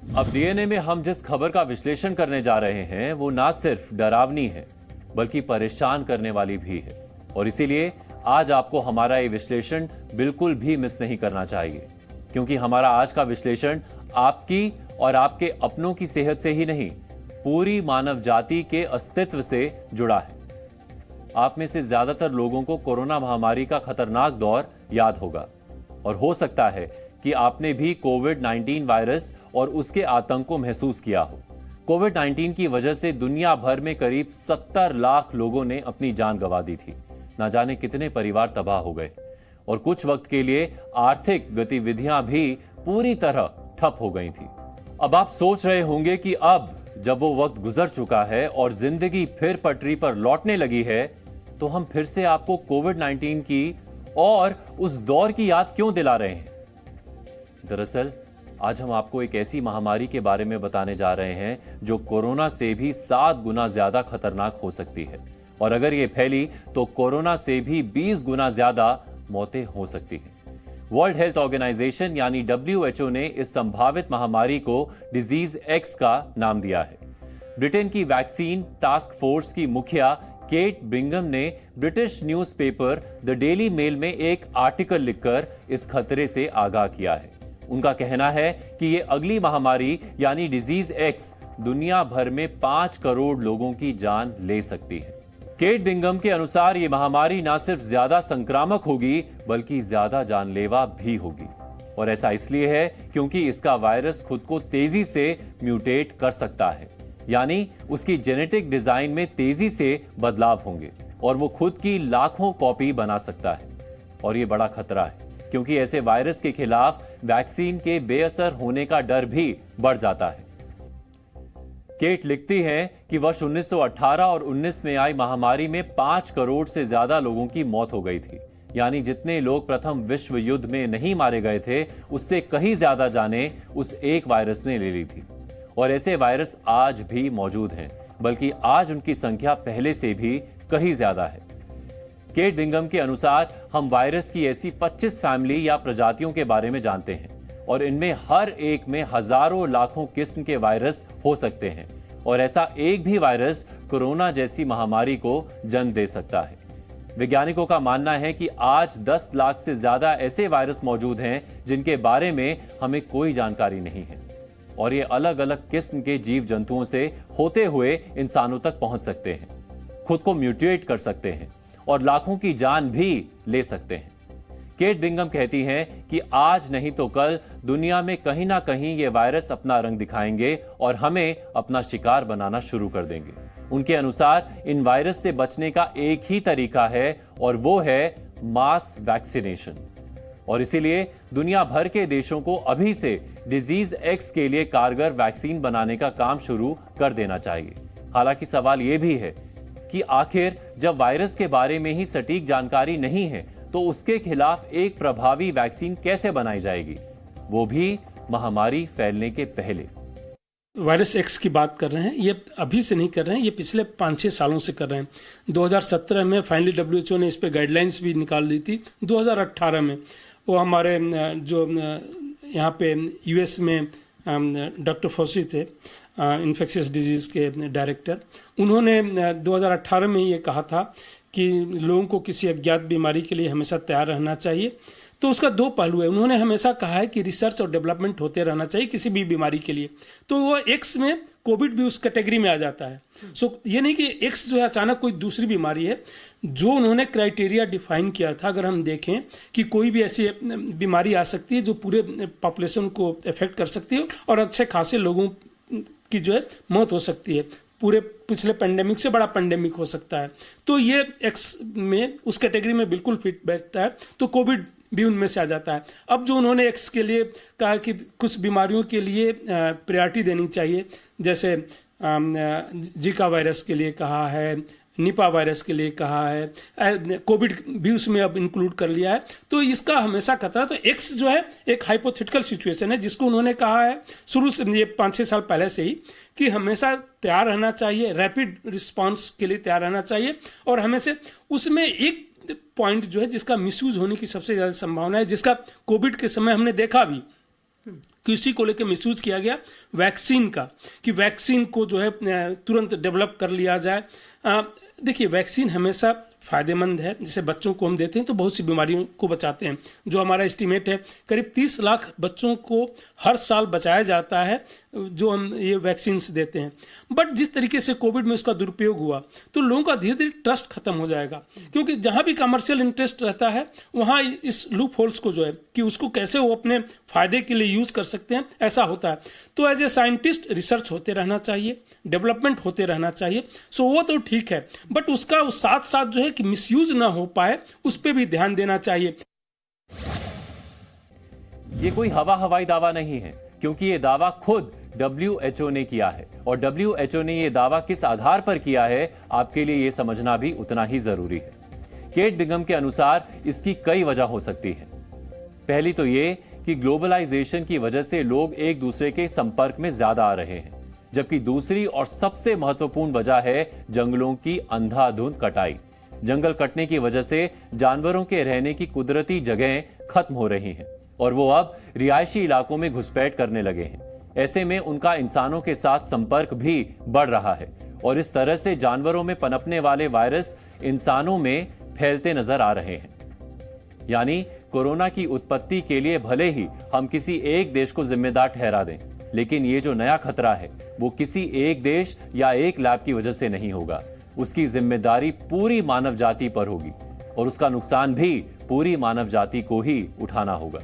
अब डीएनए में हम जिस खबर का विश्लेषण करने जा रहे हैं वो ना सिर्फ डरावनी है बल्कि परेशान करने वाली भी है, और इसीलिए आज आपको हमारा ये विश्लेषण बिल्कुल भी मिस नहीं करना चाहिए, क्योंकि हमारा आज का विश्लेषण आपकी और आपके अपनों की सेहत से ही नहीं, पूरी मानव जाति के अस्तित्व से जुड़ा है। आप में से ज्यादातर लोगों को कोरोना महामारी का खतरनाक दौर याद होगा, और हो सकता है कि आपने भी कोविड-19 वायरस और उसके आतंक को महसूस किया हो। कोविड-19 की वजह से दुनिया भर में करीब 70 लाख लोगों ने अपनी जान गंवा दी थी। ना जाने कितने परिवार तबाह हो गए, और कुछ वक्त के लिए आर्थिक गतिविधियां भी पूरी तरह ठप हो गई थी। अब आप सोच रहे होंगे कि अब जब वो वक्त गुजर चुका है और जिंदगी फिर पटरी पर लौटने लगी है, तो हम फिर से आपको कोविड-19 की और उस दौर की याद क्यों दिला रहे हैं। दरअसल आज हम आपको एक ऐसी महामारी के बारे में बताने जा रहे हैं जो कोरोना से भी 7 गुना ज्यादा खतरनाक हो सकती है, और अगर ये फैली तो कोरोना से भी 20 गुना ज्यादा मौतें हो सकती हैं। वर्ल्ड हेल्थ ऑर्गेनाइजेशन यानी WHO ने इस संभावित महामारी को डिजीज एक्स का नाम दिया है। ब्रिटेन की वैक्सीन टास्क फोर्स की मुखिया केट बिंगम ने British newspaper the Daily Mail में एक आर्टिकल लिखकर इस खतरे से आगाह किया है। उनका कहना है कि ये अगली महामारी यानी डिजीज एक्स दुनिया भर में 5 करोड़ लोगों की जान ले सकती है। केट बिंगम के अनुसार ये महामारी ना सिर्फ ज्यादा संक्रामक होगी बल्कि ज्यादा जानलेवा भी होगी, और ऐसा इसलिए है क्योंकि इसका वायरस खुद को तेजी से म्यूटेट कर सकता है, यानी उसकी जेनेटिक डिजाइन में तेजी से बदलाव होंगे और वो खुद की लाखों कॉपी बना सकता है। और ये बड़ा खतरा है क्योंकि ऐसे वायरस के खिलाफ वैक्सीन के बेअसर होने का डर भी बढ़ जाता है। केट लिखती हैं कि वर्ष 1918 और 19 में आई महामारी में 5 करोड़ से ज्यादा लोगों की मौत हो गई थी, यानी जितने लोग प्रथम विश्व युद्ध में नहीं मारे गए थे उससे कहीं ज्यादा जानें उस एक वायरस ने ले ली थी। और ऐसे वायरस आज भी मौजूद हैं, बल्कि आज उनकी संख्या पहले से भी कहीं ज्यादा है। केट बिंगम के अनुसार हम वायरस की ऐसी 25 फैमिली या प्रजातियों के बारे में जानते हैं, और इनमें हर एक में हजारों लाखों किस्म के वायरस हो सकते हैं, और ऐसा एक भी वायरस कोरोना जैसी महामारी को जन्म दे सकता है। वैज्ञानिकों का मानना है कि आज 10 लाख से ज्यादा ऐसे वायरस मौजूद हैं जिनके बारे में हमें कोई जानकारी नहीं है, और ये अलग अलग किस्म के जीव जंतुओं से होते हुए इंसानों तक पहुंच सकते हैं, खुद को म्यूटेट कर सकते हैं और लाखों की जान भी ले सकते हैं। केट बिंगम कहती हैं कि आज नहीं तो कल दुनिया में कहीं ना कहीं ये वायरस अपना रंग दिखाएंगे और हमें अपना शिकार बनाना शुरू कर देंगे। उनके अनुसार इन वायरस से बचने का एक ही तरीका है, और वो है मास वैक्सीनेशन। और इसीलिए दुनिया भर के देशों को अभी से डिजीज एक्स के लिए कारगर वैक्सीन बनाने का काम शुरू कर देना चाहिए। हालांकि सवाल यह भी है कि आखिर जब वायरस के बारे में ही सटीक जानकारी नहीं है तो उसके खिलाफ एक प्रभावी वैक्सीन कैसे बनाई जाएगी, वो भी महामारी फैलने के पहले। वायरस एक्स की बात कर रहे हैं, ये अभी से नहीं कर रहे हैं, ये पिछले 5-6 सालों से कर रहे हैं। 2017 में फाइनली WHO ने इस पे गाइडलाइंस भी निकाल दी थी। 2018 में वो हमारे जो यहाँ पे US में डॉक्टर फॉसी थे, इन्फेक्शियस डिजीज़ के डायरेक्टर, उन्होंने 2018 में ये कहा था कि लोगों को किसी अज्ञात बीमारी के लिए हमेशा तैयार रहना चाहिए। तो उसका 2 पहलू है। उन्होंने हमेशा कहा है कि रिसर्च और डेवलपमेंट होते रहना चाहिए किसी भी बीमारी के लिए। तो वो एक्स में कोविड भी उस कैटेगरी में आ जाता है। ये नहीं कि एक्स जो है अचानक कोई दूसरी बीमारी है। जो उन्होंने क्राइटेरिया डिफाइन किया था, अगर हम देखें कि कोई भी ऐसी बीमारी आ सकती है जो पूरे पॉपुलेशन को इफेक्ट कर सकती है और अच्छे खासे लोगों की जो है मौत हो सकती है, पूरे पिछले पेंडेमिक से बड़ा पेंडेमिक हो सकता है, तो ये एक्स में उस कैटेगरी में बिल्कुल फिट बैठता है। तो कोविड भी उनमें से आ जाता है। अब जो उन्होंने एक्स के लिए कहा कि कुछ बीमारियों के लिए प्रायोरिटी देनी चाहिए, जैसे जीका वायरस के लिए कहा है, निपा वायरस के लिए कहा है, कोविड भी उसमें अब इंक्लूड कर लिया है। तो इसका हमेशा खतरा, तो एक्स जो है एक हाइपोथेटिकल सिचुएशन है जिसको उन्होंने कहा है शुरू से, ये 5-6 साल पहले से ही, कि हमेशा तैयार रहना चाहिए, रैपिड रिस्पांस के लिए तैयार रहना चाहिए। और हमेशा उसमें एक पॉइंट जो है जिसका मिसयूज होने की सबसे ज़्यादा संभावना है, जिसका कोविड के समय हमने देखा भी, कि उसी को लेकर मिसयूज किया गया वैक्सीन का, कि वैक्सीन को जो है तुरंत डेवलप कर लिया जाए। देखिए, वैक्सीन हमेशा फायदेमंद है। जैसे बच्चों को हम देते हैं तो बहुत सी बीमारियों को बचाते हैं। जो हमारा एस्टीमेट है, करीब 30 लाख बच्चों को हर साल बचाया जाता है जो हम ये वैक्सीन देते हैं। बट जिस तरीके से कोविड में उसका दुरुपयोग हुआ तो लोगों का धीरे धीरे ट्रस्ट खत्म हो जाएगा, क्योंकि जहां भी कमर्शियल इंटरेस्ट रहता है वहां इस लूप होल्स को जो है कि उसको कैसे वो अपने फायदे के लिए यूज कर सकते हैं, ऐसा होता है। तो एज ए साइंटिस्ट रिसर्च होते रहना चाहिए, डेवलपमेंट होते रहना चाहिए। सो वो तो ठीक है, बट उसका साथ साथ जो है कि मिसयूज ना हो पाए उस पर भी ध्यान देना चाहिए। ये कोई हवाई दावा नहीं है, क्योंकि ये दावा खुद WHO ने किया है। और WHO ने ये दावा किस आधार पर किया है, आपके लिए ये समझना भी उतना ही जरूरी है। केट बिंगम के अनुसार इसकी कई वजह हो सकती है। पहली तो ये कि ग्लोबलाइजेशन की वजह से लोग एक दूसरे के संपर्क में ज्यादा आ रहे हैं, जबकि दूसरी और सबसे महत्वपूर्ण वजह है जंगलों की अंधाधुंध कटाई। जंगल कटने की वजह से जानवरों के रहने की कुदरती जगहें खत्म हो रही हैं और वो अब रिहायशी इलाकों में घुसपैठ करने लगे हैं। ऐसे में उनका इंसानों के साथ संपर्क भी बढ़ रहा है और इस तरह से जानवरों में पनपने वाले वायरस इंसानों में फैलते नजर आ रहे हैं। यानी कोरोना की उत्पत्ति के लिए भले ही हम किसी एक देश को जिम्मेदार ठहरा दें, लेकिन ये जो नया खतरा है वो किसी एक देश या एक लैब की वजह से नहीं होगा। उसकी जिम्मेदारी पूरी मानव जाति पर होगी और उसका नुकसान भी पूरी मानव जाति को ही उठाना होगा।